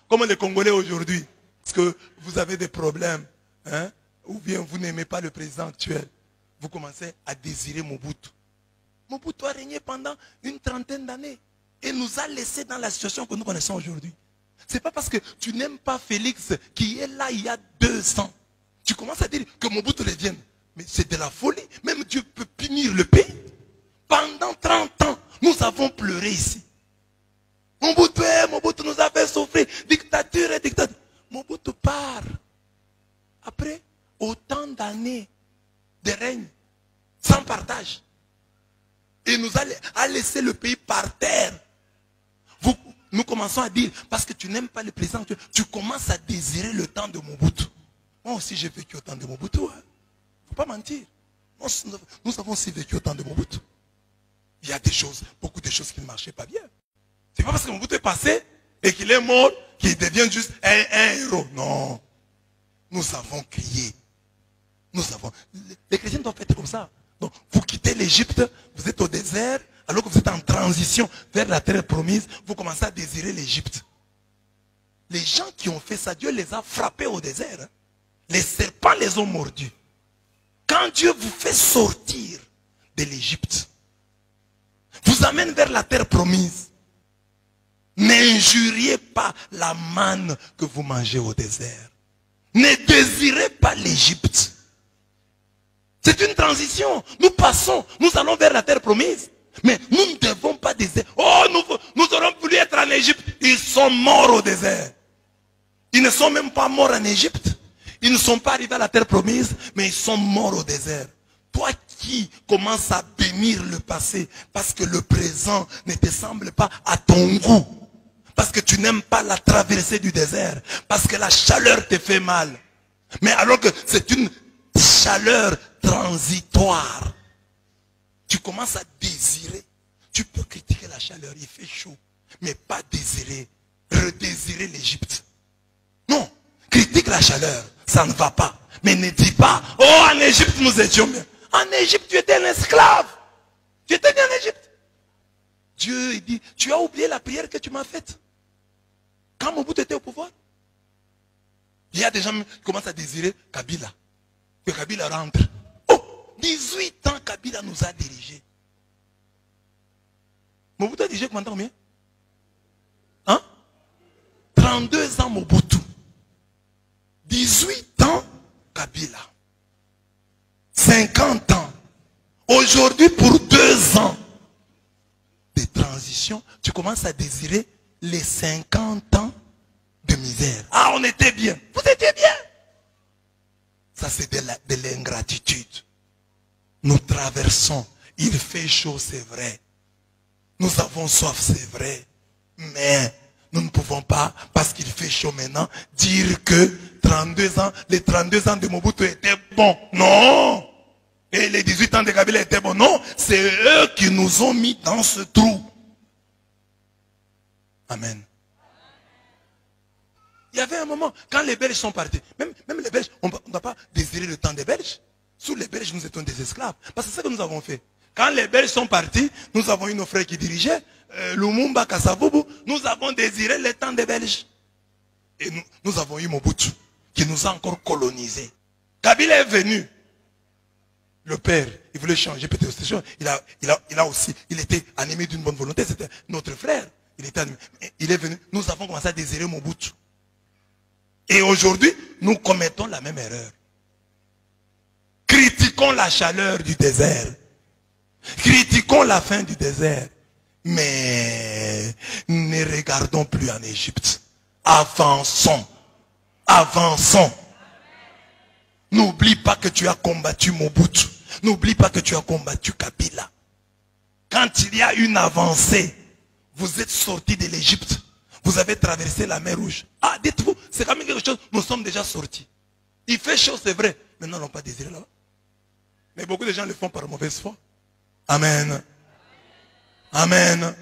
Comme les Congolais aujourd'hui. Parce que vous avez des problèmes. Hein, ou bien vous n'aimez pas le président actuel. Vous commencez à désirer Mobutu. Mobutu a régné pendant une trentaine d'années. Et nous a laissés dans la situation que nous connaissons aujourd'hui. Ce n'est pas parce que tu n'aimes pas Félix qui est là il y a 2 ans. Tu commences à dire que Mobutu revienne. Mais c'est de la folie. Même Dieu peut punir le pays. Pendant 30 ans, nous avons pleuré ici. Mobutu nous a fait souffrir. Dictature et dictature. Mobutu part. Après autant d'années de règne, sans partage. Et nous a laissé le pays par terre. Nous commençons à dire, parce que tu n'aimes pas le président, tu commences à désirer le temps de Mobutu. Moi aussi j'ai vécu au temps de Mobutu. Il ne faut pas mentir. Nous avons aussi vécu au temps de Mobutu. Il y a des choses, beaucoup de choses qui ne marchaient pas bien. C'est pas parce que Mobutu est passé et qu'il est mort qu'il devient juste un héros. Non. Nous avons crié. Les chrétiens doivent être comme ça. Donc, vous quittez l'Égypte, vous êtes au désert, alors que vous êtes en transition vers la terre promise, vous commencez à désirer l'Égypte. Les gens qui ont fait ça, Dieu les a frappés au désert. Hein. Les serpents les ont mordus. Quand Dieu vous fait sortir de l'Égypte, vous amène vers la terre promise, n'injuriez pas la manne que vous mangez au désert. Ne désirez pas l'Égypte. C'est une transition. Nous passons, nous allons vers la terre promise. Mais nous ne devons pas désirer. Oh, nous aurons voulu être en Égypte. Ils sont morts au désert. Ils ne sont même pas morts en Égypte. Ils ne sont pas arrivés à la terre promise, mais ils sont morts au désert. Toi qui commences à bénir le passé parce que le présent ne te semble pas à ton goût. Parce que tu n'aimes pas la traversée du désert. Parce que la chaleur te fait mal. Mais alors que c'est une chaleur transitoire. Tu commences à désirer. Tu peux critiquer la chaleur, il fait chaud. Mais pas désirer, redésirer l'Égypte. Non, critique la chaleur, ça ne va pas. Mais ne dis pas, oh en Égypte nous étions bien. En Égypte tu étais un esclave. Tu étais bien en Égypte. Dieu il dit, tu as oublié la prière que tu m'as faite. Quand Mobutu était au pouvoir. Il y a des gens qui commencent à désirer Kabila. Que Kabila rentre. Oh, 18 ans Kabila nous a dirigés. Mobutu a dirigé combien? Hein? 32 ans Mobutu. 18 ans Kabila. 50 ans. Aujourd'hui pour 2 ans de transition, tu commences à désirer les 50 ans de misère. Ah, on était bien. Vous étiez bien. Ça, c'est de l'ingratitude. Nous traversons. Il fait chaud, c'est vrai. Nous avons soif, c'est vrai. Mais nous ne pouvons pas, parce qu'il fait chaud maintenant, dire que 32 ans, les 32 ans de Mobutu étaient bons. Non. Et les 18 ans de Kabila étaient bons. Non. C'est eux qui nous ont mis dans ce trou. Amen. Il y avait un moment, quand les Belges sont partis, même les Belges, on ne doit pas désirer le temps des Belges. Sous les Belges, nous étions des esclaves. Parce que c'est ce que nous avons fait. Quand les Belges sont partis, nous avons eu nos frères qui dirigeaient, Lumumba, Kasavubu, nous avons désiré le temps des Belges. Et nous avons eu Mobutu, qui nous a encore colonisés. Kabila est venu. Le père, il voulait changer peut-être. Il était animé d'une bonne volonté, c'était notre frère. Il est venu, nous avons commencé à désirer Mobutu. Et aujourd'hui, nous commettons la même erreur. Critiquons la chaleur du désert. Critiquons la faim du désert. Mais ne regardons plus en Égypte. Avançons. Avançons. N'oublie pas que tu as combattu Mobutu. N'oublie pas que tu as combattu Kabila. Quand il y a une avancée, vous êtes sortis de l'Égypte. Vous avez traversé la mer Rouge. Ah, dites-vous, c'est quand même quelque chose, nous sommes déjà sortis. Il fait chaud, c'est vrai. Mais nous n'allons pas désiré là-bas. Mais beaucoup de gens le font par mauvaise foi. Amen. Amen.